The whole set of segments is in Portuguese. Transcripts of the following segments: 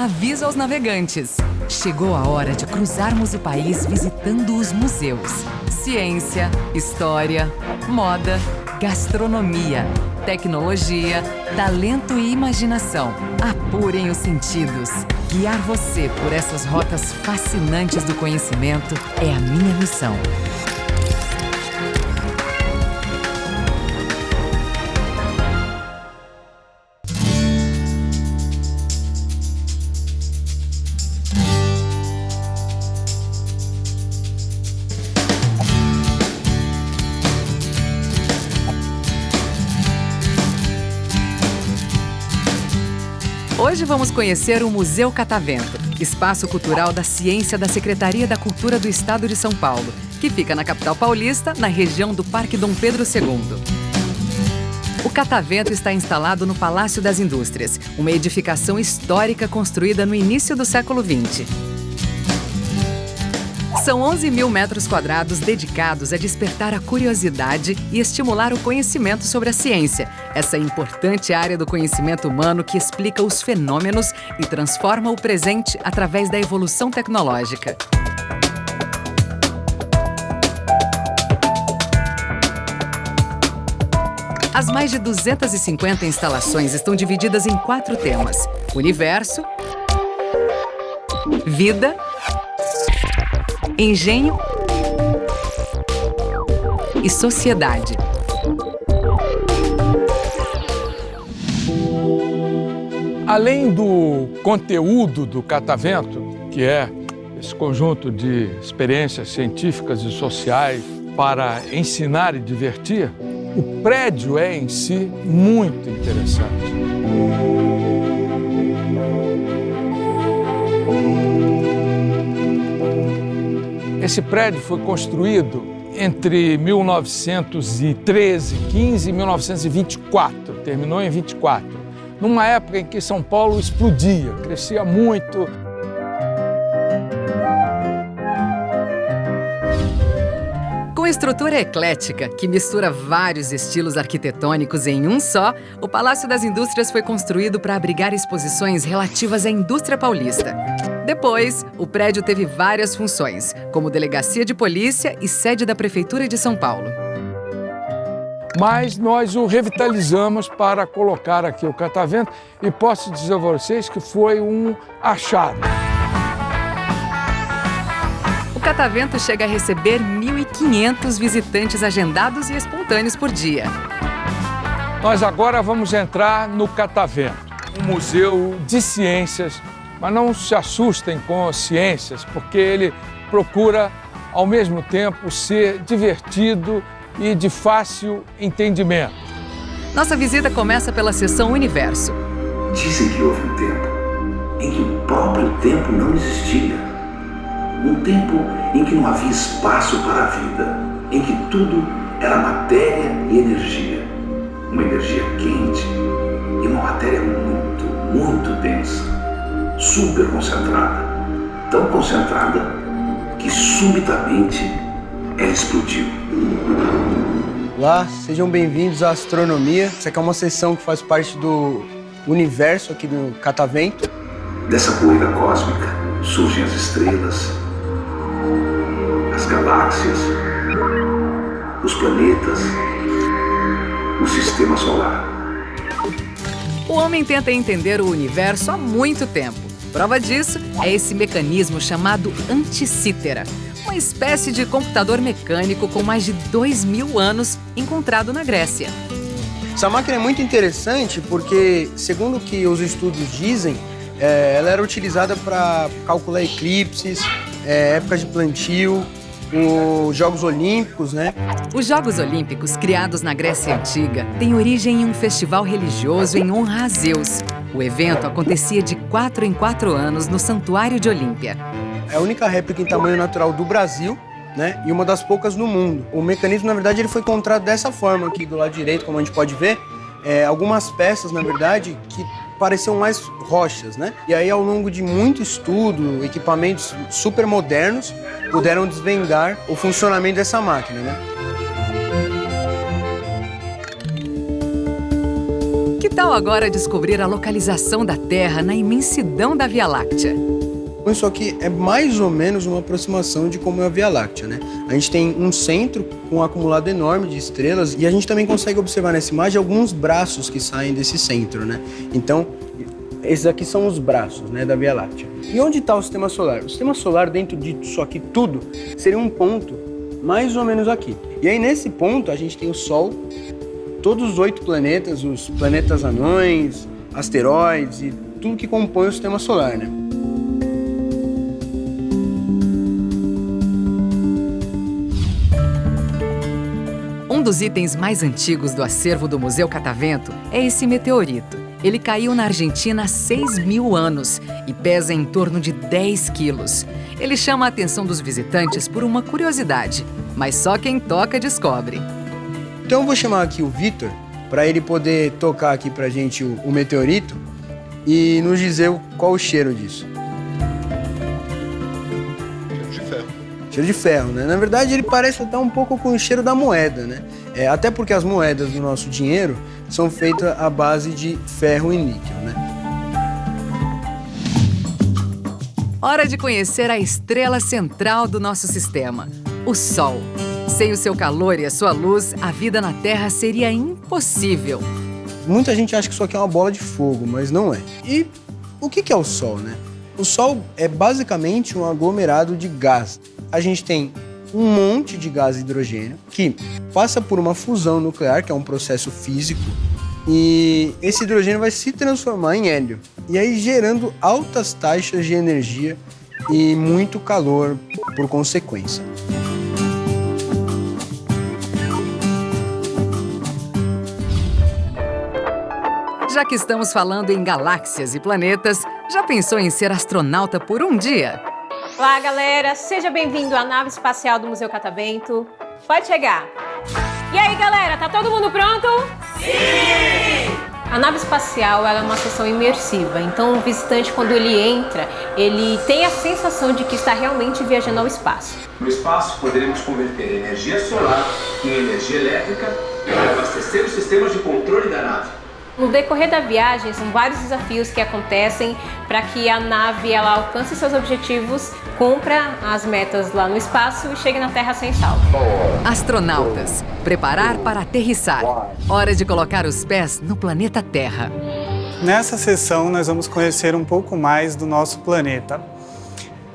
avisa aos navegantes. Chegou a hora de cruzarmos o país visitando os museus. Ciência, história, moda, gastronomia, tecnologia, talento e imaginação. Apurem os sentidos. Guiar você por essas rotas fascinantes do conhecimento é a minha missão. Hoje vamos conhecer o Museu Catavento, espaço cultural da ciência da Secretaria da Cultura do Estado de São Paulo, que fica na capital paulista, na região do Parque Dom Pedro II. O Catavento está instalado no Palácio das Indústrias, uma edificação histórica construída no início do século XX. São 11.000 metros quadrados dedicados a despertar a curiosidade e estimular o conhecimento sobre a ciência, essa importante área do conhecimento humano que explica os fenômenos e transforma o presente através da evolução tecnológica. As mais de 250 instalações estão divididas em 4 temas: universo, vida, engenho e sociedade. Além do conteúdo do Catavento, que é esse conjunto de experiências científicas e sociais para ensinar e divertir, o prédio é em si muito interessante. Esse prédio foi construído entre 1913, 15 e 1924, terminou em 24, numa época em que São Paulo explodia, crescia muito. Com estrutura eclética, que mistura vários estilos arquitetônicos em um só, o Palácio das Indústrias foi construído para abrigar exposições relativas à indústria paulista. Depois, o prédio teve várias funções, como delegacia de polícia e sede da Prefeitura de São Paulo. Mas nós o revitalizamos para colocar aqui o Catavento e posso dizer a vocês que foi um achado. O Catavento chega a receber 1.500 visitantes agendados e espontâneos por dia. Nós agora vamos entrar no Catavento, um museu de ciências, mas não se assustem com ciências, porque ele procura, ao mesmo tempo, ser divertido e de fácil entendimento. Nossa visita começa pela seção Universo. Dizem que houve um tempo em que o próprio tempo não existia. Um tempo em que não havia espaço para a vida, em que tudo era matéria e energia. Uma energia quente e uma matéria muito, muito densa. Super concentrada, tão concentrada que subitamente ela explodiu. Olá, sejam bem-vindos à Astronomia. Essa aqui é uma sessão que faz parte do universo aqui do Catavento. Dessa poeira cósmica surgem as estrelas, as galáxias, os planetas, o sistema solar. O homem tenta entender o universo há muito tempo. Prova disso é esse mecanismo chamado Anticítera, uma espécie de computador mecânico com mais de 2.000 anos encontrado na Grécia. Essa máquina é muito interessante porque, segundo o que os estudos dizem, ela era utilizada para calcular eclipses, épocas de plantio, os Jogos Olímpicos, né? Os Jogos Olímpicos, criados na Grécia Antiga, têm origem em um festival religioso em honra a Zeus. O evento acontecia de 4 em 4 anos no Santuário de Olímpia. É a única réplica em tamanho natural do Brasil, né? E uma das poucas no mundo. O mecanismo, na verdade, ele foi encontrado dessa forma aqui do lado direito, como a gente pode ver. Algumas peças, na verdade, que pareciam mais rochas, né? E aí, ao longo de muito estudo, equipamentos super modernos puderam desvendar o funcionamento dessa máquina, né? tal agora descobrir a localização da Terra na imensidão da Via Láctea? Isso aqui é mais ou menos uma aproximação de como é a Via Láctea, né? A gente tem um centro com um acumulado enorme de estrelas e a gente também consegue observar nessa imagem alguns braços que saem desse centro, né? Então, esses aqui são os braços, né, da Via Láctea. E onde está o Sistema Solar? O Sistema Solar, dentro disso aqui tudo, seria um ponto mais ou menos aqui. E aí, nesse ponto, a gente tem o Sol, todos os 8 planetas, os planetas anões, asteroides e tudo que compõe o Sistema Solar, né? Um dos itens mais antigos do acervo do Museu Catavento é esse meteorito. Ele caiu na Argentina há 6.000 anos e pesa em torno de 10 quilos. Ele chama a atenção dos visitantes por uma curiosidade, mas só quem toca descobre. Então eu vou chamar aqui o Vitor para ele poder tocar aqui pra gente o meteorito e nos dizer qual o cheiro disso. Cheiro de ferro. Cheiro de ferro, né? Na verdade, ele parece até um pouco com o cheiro da moeda, né? Até porque as moedas do nosso dinheiro são feitas à base de ferro e níquel, né? Hora de conhecer a estrela central do nosso sistema, o Sol. Sem o seu calor e a sua luz, a vida na Terra seria impossível. Muita gente acha que isso aqui é uma bola de fogo, mas não é. E o que é o Sol, né? O Sol é basicamente um aglomerado de gás. A gente tem um monte de gás hidrogênio que passa por uma fusão nuclear, que é um processo físico, e esse hidrogênio vai se transformar em hélio, e aí gerando altas taxas de energia e muito calor por consequência. Já que estamos falando em galáxias e planetas, já pensou em ser astronauta por um dia? Olá, galera! Seja bem-vindo à nave espacial do Museu Catavento. Pode chegar! E aí, galera, tá todo mundo pronto? Sim! A nave espacial ela é uma seção imersiva, então o visitante, quando ele entra, ele tem a sensação de que está realmente viajando ao espaço. No espaço, poderemos converter energia solar em energia elétrica para abastecer os sistemas de controle da nave. No decorrer da viagem, são vários desafios que acontecem para que a nave ela alcance seus objetivos, cumpra as metas lá no espaço e chegue na Terra sem salvo. Astronautas, preparar para aterrissar. Hora de colocar os pés no planeta Terra. Nessa sessão, nós vamos conhecer um pouco mais do nosso planeta,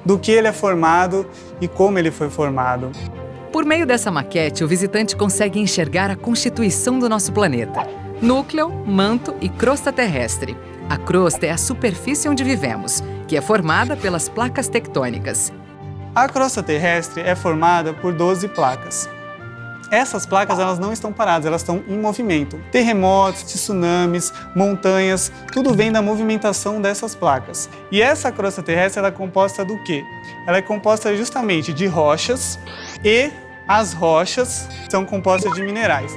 do que ele é formado e como ele foi formado. Por meio dessa maquete, o visitante consegue enxergar a constituição do nosso planeta. Núcleo, manto e crosta terrestre. A crosta é a superfície onde vivemos, que é formada pelas placas tectônicas. A crosta terrestre é formada por 12 placas. Essas placas elas não estão paradas, elas estão em movimento. Terremotos, tsunamis, montanhas, tudo vem da movimentação dessas placas. E essa crosta terrestre ela é composta do quê? Ela é composta justamente de rochas e as rochas são compostas de minerais.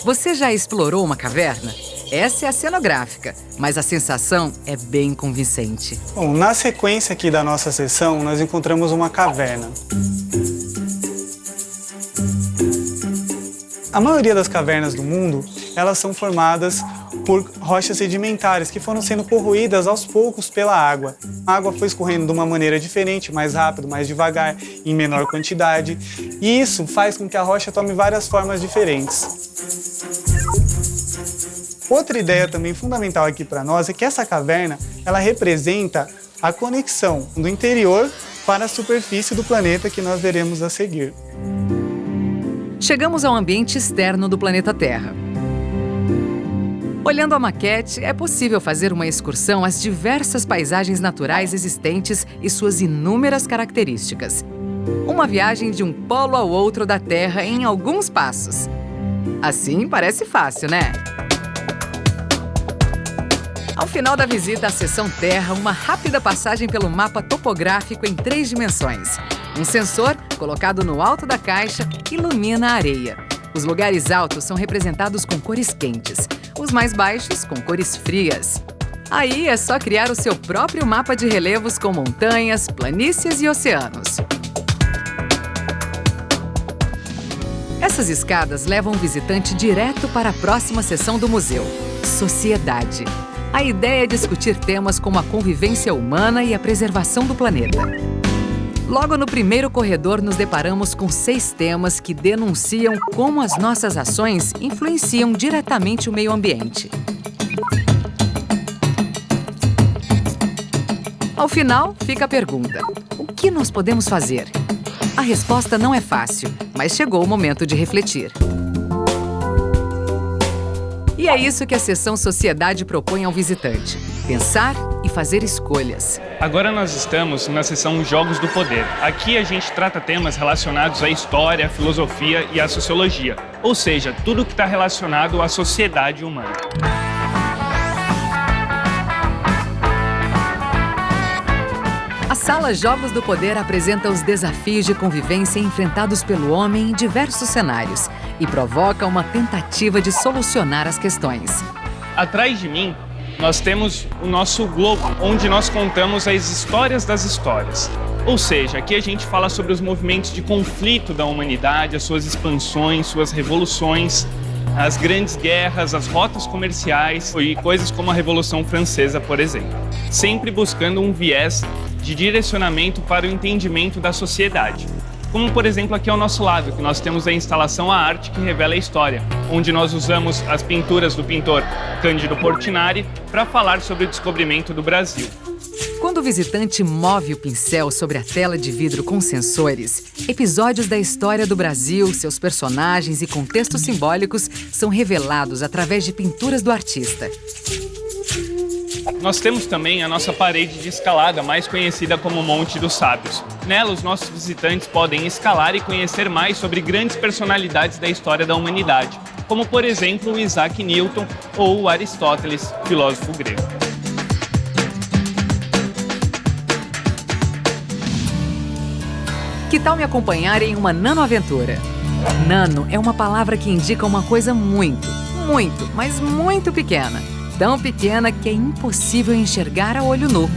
Você já explorou uma caverna? Essa é a cenográfica, mas a sensação é bem convincente. Bom, na sequência aqui da nossa sessão, nós encontramos uma caverna. A maioria das cavernas do mundo, elas são formadas por rochas sedimentares que foram sendo corroídas aos poucos pela água. A água foi escorrendo de uma maneira diferente, mais rápido, mais devagar, em menor quantidade. E isso faz com que a rocha tome várias formas diferentes. Outra ideia também fundamental aqui para nós é que essa caverna, ela representa a conexão do interior para a superfície do planeta que nós veremos a seguir. Chegamos ao ambiente externo do planeta Terra. Olhando a maquete, é possível fazer uma excursão às diversas paisagens naturais existentes e suas inúmeras características. Uma viagem de um polo ao outro da Terra em alguns passos. Assim parece fácil, né? Ao final da visita à seção Terra, uma rápida passagem pelo mapa topográfico em 3 dimensões. Um sensor, colocado no alto da caixa, ilumina a areia. Os lugares altos são representados com cores quentes, os mais baixos com cores frias. Aí é só criar o seu próprio mapa de relevos com montanhas, planícies e oceanos. Essas escadas levam o visitante direto para a próxima seção do museu, Sociedade. A ideia é discutir temas como a convivência humana e a preservação do planeta. Logo no primeiro corredor, nos deparamos com 6 temas que denunciam como as nossas ações influenciam diretamente o meio ambiente. Ao final, fica a pergunta: o que nós podemos fazer? A resposta não é fácil, mas chegou o momento de refletir. E é isso que a seção Sociedade propõe ao visitante: pensar e fazer escolhas. Agora nós estamos na seção Jogos do Poder. Aqui a gente trata temas relacionados à história, à filosofia e à sociologia, ou seja, tudo que está relacionado à sociedade humana. A sala Jogos do Poder apresenta os desafios de convivência enfrentados pelo homem em diversos cenários e provoca uma tentativa de solucionar as questões. Atrás de mim, nós temos o nosso globo, onde nós contamos as histórias das histórias. Ou seja, aqui a gente fala sobre os movimentos de conflito da humanidade, as suas expansões, suas revoluções, as grandes guerras, as rotas comerciais e coisas como a Revolução Francesa, por exemplo. Sempre buscando um viés de direcionamento para o entendimento da sociedade. Como, por exemplo, aqui ao nosso lado, que nós temos a instalação A Arte que Revela a História, onde nós usamos as pinturas do pintor Cândido Portinari para falar sobre o descobrimento do Brasil. Quando o visitante move o pincel sobre a tela de vidro com sensores, episódios da história do Brasil, seus personagens e contextos simbólicos são revelados através de pinturas do artista. Nós temos também a nossa parede de escalada, mais conhecida como Monte dos Sábios. Nela, os nossos visitantes podem escalar e conhecer mais sobre grandes personalidades da história da humanidade, como, por exemplo, o Isaac Newton ou o Aristóteles, filósofo grego. Que tal me acompanhar em uma nanoaventura? Nano é uma palavra que indica uma coisa muito, mas muito pequena. Tão pequena que é impossível enxergar a olho nu.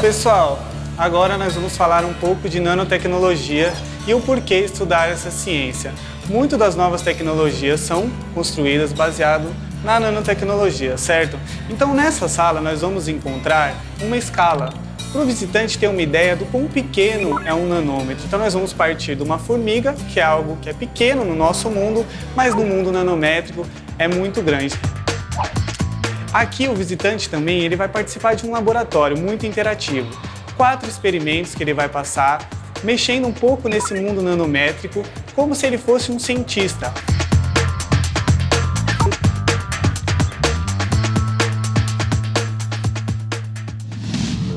Pessoal, agora nós vamos falar um pouco de nanotecnologia e o porquê estudar essa ciência. Muitas das novas tecnologias são construídas baseado na nanotecnologia, certo? Então nessa sala nós vamos encontrar uma escala para o visitante ter uma ideia do quão pequeno é um nanômetro. Então nós vamos partir de uma formiga, que é algo que é pequeno no nosso mundo, mas no mundo nanométrico é muito grande. Aqui o visitante também ele vai participar de um laboratório muito interativo. 4 experimentos que ele vai passar, mexendo um pouco nesse mundo nanométrico, como se ele fosse um cientista.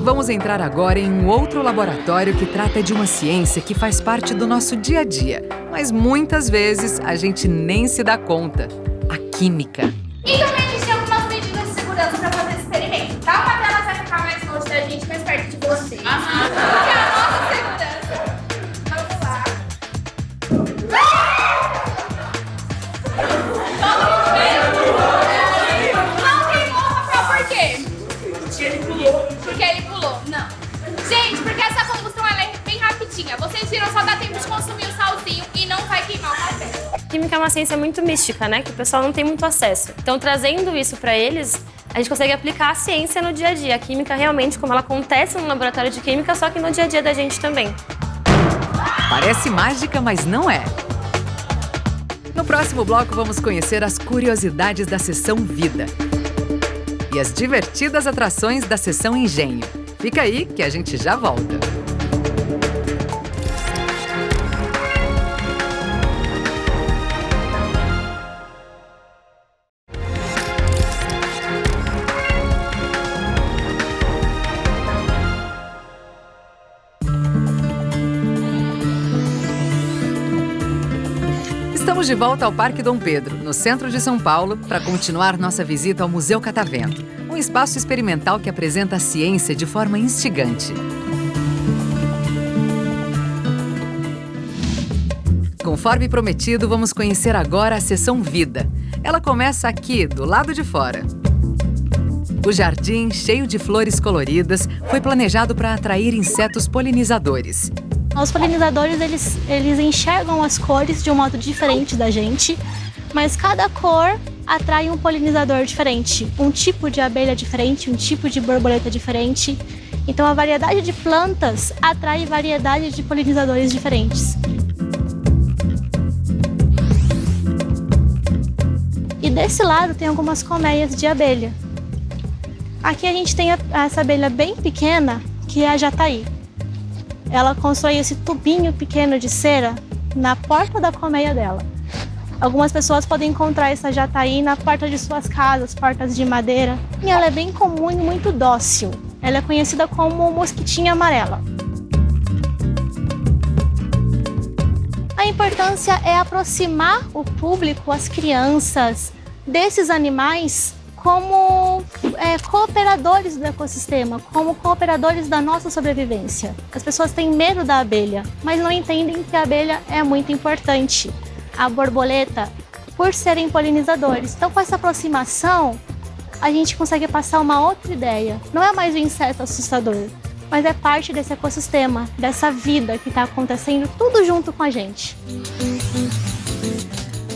Vamos entrar agora em um outro laboratório que trata de uma ciência que faz parte do nosso dia a dia, mas muitas vezes a gente nem se dá conta: a química. E também a gente tem algumas medidas de segurança para fazer esse experimento, tá? Uma delas vai ficar mais longe da gente, mais perto de você. Que é a nossa segurança. Vamos lá. Não queimou, Rafael, por quê? Porque ele pulou. Não. Gente, porque essa combustão ela é bem rapidinha. Vocês viram, só dá tempo de consumir o salzinho e não vai queimar o café. Química é uma ciência muito mística, né? Que o pessoal não tem muito acesso. Então, trazendo isso para eles, a gente consegue aplicar a ciência no dia a dia. A química realmente, como ela acontece no laboratório de química, só que no dia a dia da gente também. Parece mágica, mas não é. No próximo bloco, vamos conhecer as curiosidades da seção Vida e as divertidas atrações da seção Engenho. Fica aí que a gente já volta. Estamos de volta ao Parque Dom Pedro, no centro de São Paulo, para continuar nossa visita ao Museu Catavento, um espaço experimental que apresenta a ciência de forma instigante. Conforme prometido, vamos conhecer agora a seção Vida. Ela começa aqui, do lado de fora. O jardim, cheio de flores coloridas, foi planejado para atrair insetos polinizadores. Os polinizadores, eles enxergam as cores de um modo diferente da gente, mas cada cor atrai um polinizador diferente, um tipo de abelha diferente, um tipo de borboleta diferente. Então a variedade de plantas atrai variedade de polinizadores diferentes. E desse lado tem algumas colmeias de abelha. Aqui a gente tem essa abelha bem pequena, que é a jataí. Ela constrói esse tubinho pequeno de cera na porta da colmeia dela. Algumas pessoas podem encontrar essa jataí na porta de suas casas, portas de madeira. E ela é bem comum e muito dócil. Ela é conhecida como mosquitinha amarela. A importância é aproximar o público, as crianças, desses animais como cooperadores do ecossistema, como cooperadores da nossa sobrevivência. As pessoas têm medo da abelha, mas não entendem que a abelha é muito importante. A borboleta, por serem polinizadores. Então, com essa aproximação, a gente consegue passar uma outra ideia. Não é mais um inseto assustador, mas é parte desse ecossistema, dessa vida que está acontecendo tudo junto com a gente.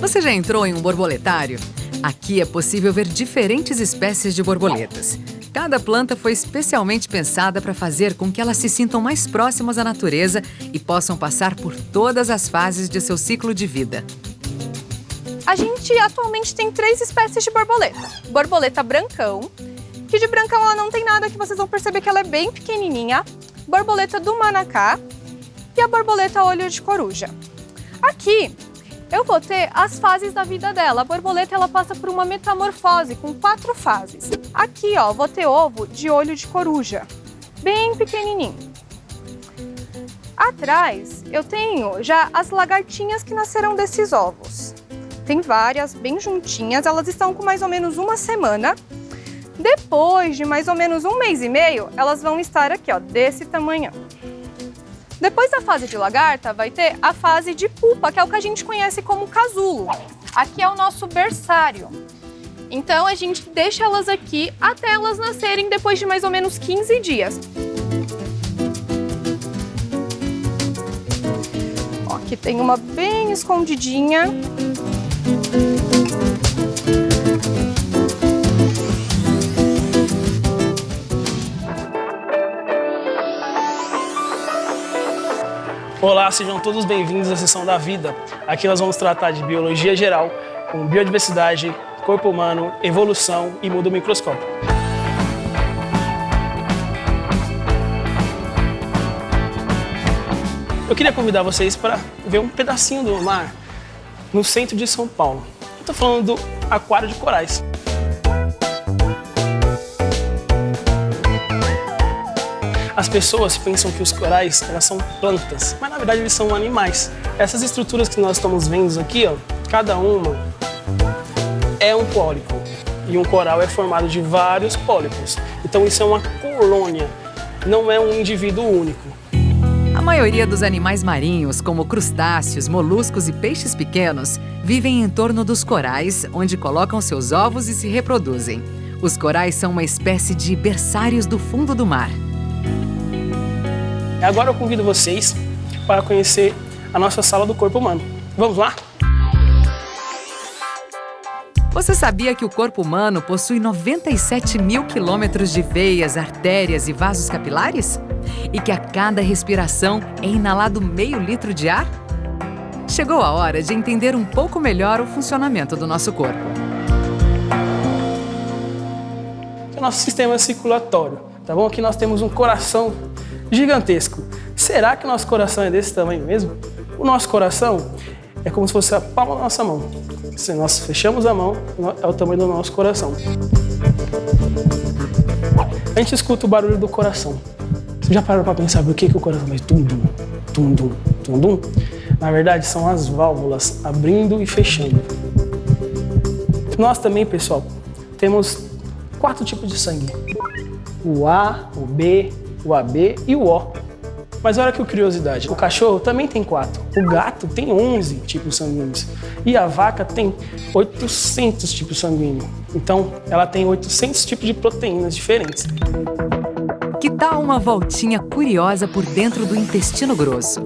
Você já entrou em um borboletário? Aqui é possível ver diferentes espécies de borboletas. Cada planta foi especialmente pensada para fazer com que elas se sintam mais próximas à natureza e possam passar por todas as fases de seu ciclo de vida. A gente atualmente tem 3 espécies de borboleta. Borboleta brancão, que de brancão ela não tem nada, que vocês vão perceber que ela é bem pequenininha. Borboleta do Manacá e a borboleta olho de coruja. Aqui eu vou ter as fases da vida dela. A borboleta ela passa por uma metamorfose com 4 fases. Aqui, ó, vou ter ovo de olho de coruja, bem pequenininho. Atrás eu tenho já as lagartinhas que nasceram desses ovos. Tem várias, bem juntinhas, elas estão com mais ou menos 1 semana. Depois de mais ou menos 1 mês e meio, elas vão estar aqui, ó, desse tamanhão. Depois da fase de lagarta, vai ter a fase de pupa, que é o que a gente conhece como casulo. Aqui é o nosso berçário. Então, a gente deixa elas aqui até elas nascerem depois de mais ou menos 15 dias. Ó, aqui tem uma bem escondidinha. Olá, sejam todos bem-vindos à Sessão da Vida. Aqui nós vamos tratar de biologia geral, com biodiversidade, corpo humano, evolução e mundo microscópico. Eu queria convidar vocês para ver um pedacinho do mar no centro de São Paulo. Eu estou falando do Aquário de Corais. As pessoas pensam que os corais elas são plantas, mas na verdade eles são animais. Essas estruturas que nós estamos vendo aqui, ó, cada uma é um pólipo. E um coral é formado de vários pólipos. Então isso é uma colônia, não é um indivíduo único. A maioria dos animais marinhos, como crustáceos, moluscos e peixes pequenos, vivem em torno dos corais, onde colocam seus ovos e se reproduzem. Os corais são uma espécie de berçários do fundo do mar. Agora eu convido vocês para conhecer a nossa sala do corpo humano. Vamos lá? Você sabia que o corpo humano possui 97 mil quilômetros de veias, artérias e vasos capilares? E que a cada respiração é inalado meio litro de ar? Chegou a hora de entender um pouco melhor o funcionamento do nosso corpo. O nosso sistema circulatório, tá bom? Aqui nós temos um coração gigantesco. Será que o nosso coração é desse tamanho mesmo? O nosso coração é como se fosse a palma da nossa mão. Se nós fechamos a mão, é o tamanho do nosso coração. A gente escuta o barulho do coração. Você já parou para pensar por que o coração faz tum-dum, tum-dum, tum-dum? Na verdade, são as válvulas abrindo e fechando. Nós também, pessoal, temos 4 tipos de sangue. O A, o B, o AB e o O. Mas olha que curiosidade, o cachorro também tem 4, o gato tem 11 tipos sanguíneos e a vaca tem 800 tipos sanguíneos. Então, ela tem 800 tipos de proteínas diferentes. Que tal uma voltinha curiosa por dentro do intestino grosso?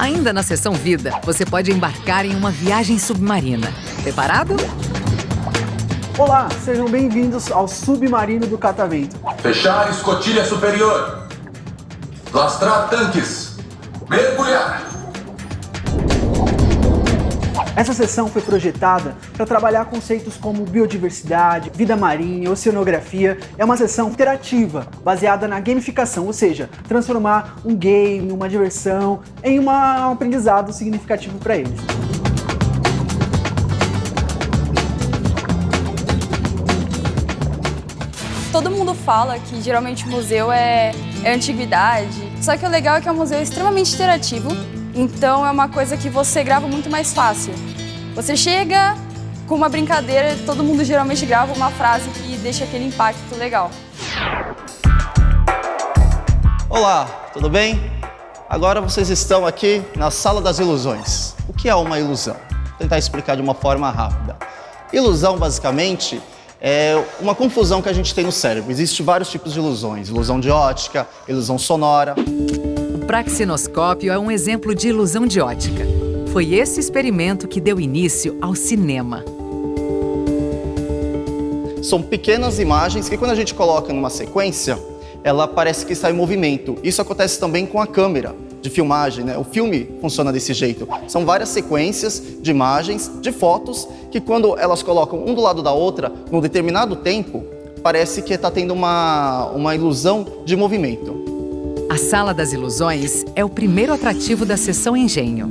Ainda na seção Vida, você pode embarcar em uma viagem submarina. Preparado? Olá, sejam bem-vindos ao Submarino do Catavento. Fechar escotilha superior. Lastrar tanques. Mergulhar. Essa sessão foi projetada para trabalhar conceitos como biodiversidade, vida marinha, oceanografia. É uma sessão interativa, baseada na gamificação, ou seja, transformar um game, uma diversão, em um aprendizado significativo para eles. Todo mundo fala que geralmente o museu é antiguidade, só que o legal é que o museu é extremamente interativo, então é uma coisa que você grava muito mais fácil. Você chega com uma brincadeira, todo mundo geralmente grava uma frase que deixa aquele impacto legal. Olá, tudo bem? Agora vocês estão aqui na Sala das Ilusões. O que é uma ilusão? Vou tentar explicar de uma forma rápida. Ilusão, basicamente, é uma confusão que a gente tem no cérebro. Existem vários tipos de ilusões. Ilusão de ótica, ilusão sonora. O praxinoscópio é um exemplo de ilusão de ótica. Foi esse experimento que deu início ao cinema. São pequenas imagens que, quando a gente coloca numa sequência, ela parece que está em movimento. Isso acontece também com a câmera de filmagem, né? O filme funciona desse jeito. São várias sequências de imagens, de fotos, que quando elas colocam um do lado da outra, num determinado tempo, parece que está tendo uma ilusão de movimento. A Sala das Ilusões é o primeiro atrativo da seção Engenho.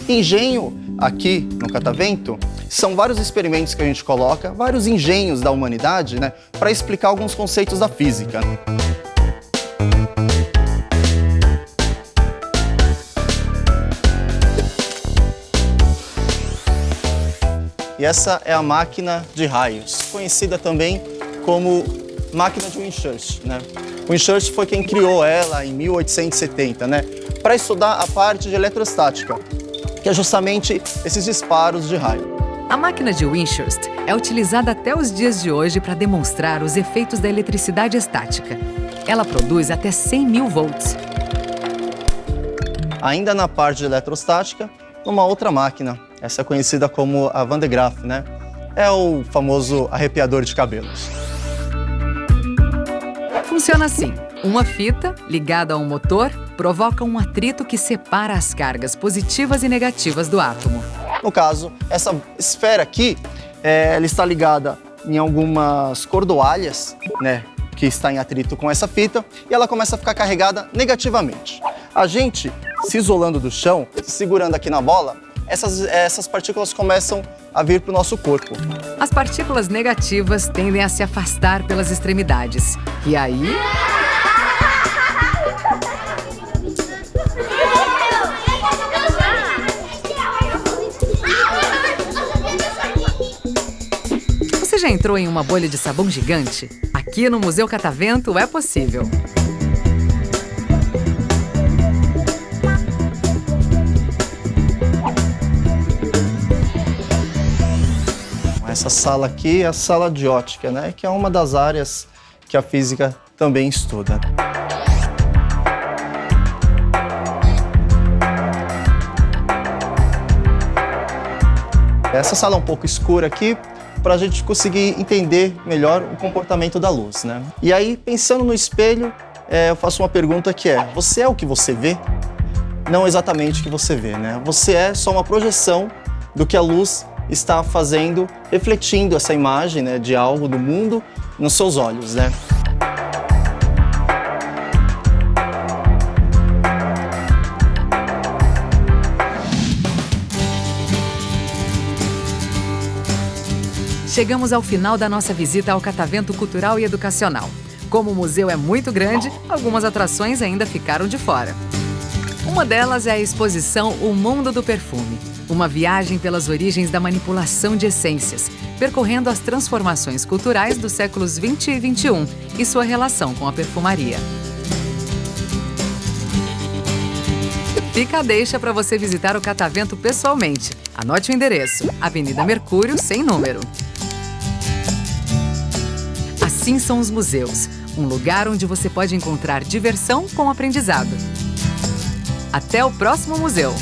Engenho, aqui no Catavento, são vários experimentos que a gente coloca, vários engenhos da humanidade, né, para explicar alguns conceitos da física. E essa é a máquina de raios, conhecida também como máquina de Windsurst, né? Windsurst foi quem criou ela em 1870, né, para estudar a parte de eletrostática, que é justamente esses disparos de raio. A máquina de Windsurst é utilizada até os dias de hoje para demonstrar os efeitos da eletricidade estática. Ela produz até 100.000 volts. Ainda na parte de eletrostática, uma outra máquina. Essa é conhecida como a Van de Graaff, né? É o famoso arrepiador de cabelos. Funciona assim. Uma fita, ligada a um motor, provoca um atrito que separa as cargas positivas e negativas do átomo. No caso, essa esfera aqui, ela está ligada em algumas cordoalhas, né, que está em atrito com essa fita, e ela começa a ficar carregada negativamente. A gente, se isolando do chão, segurando aqui na bola, essas partículas começam a vir para o nosso corpo. As partículas negativas tendem a se afastar pelas extremidades. E aí... Você já entrou em uma bolha de sabão gigante? Aqui no Museu Catavento é possível. Essa sala aqui é a sala de ótica, né? Que é uma das áreas que a física também estuda. Essa sala é um pouco escura aqui, para a gente conseguir entender melhor o comportamento da luz, né? E aí, pensando no espelho, eu faço uma pergunta que é: você é o que você vê? Não exatamente o que você vê, né? Você é só uma projeção do que a luz está fazendo, refletindo essa imagem, né, de algo do mundo nos seus olhos, né? Chegamos ao final da nossa visita ao Catavento Cultural e Educacional. Como o museu é muito grande, algumas atrações ainda ficaram de fora. Uma delas é a exposição O Mundo do Perfume, uma viagem pelas origens da manipulação de essências, percorrendo as transformações culturais dos séculos 20 e 21 e sua relação com a perfumaria. Fica a deixa para você visitar o Catavento pessoalmente. Anote o endereço: Avenida Mercúrio, sem número. Assim são os museus, um lugar onde você pode encontrar diversão com aprendizado. Até o próximo museu!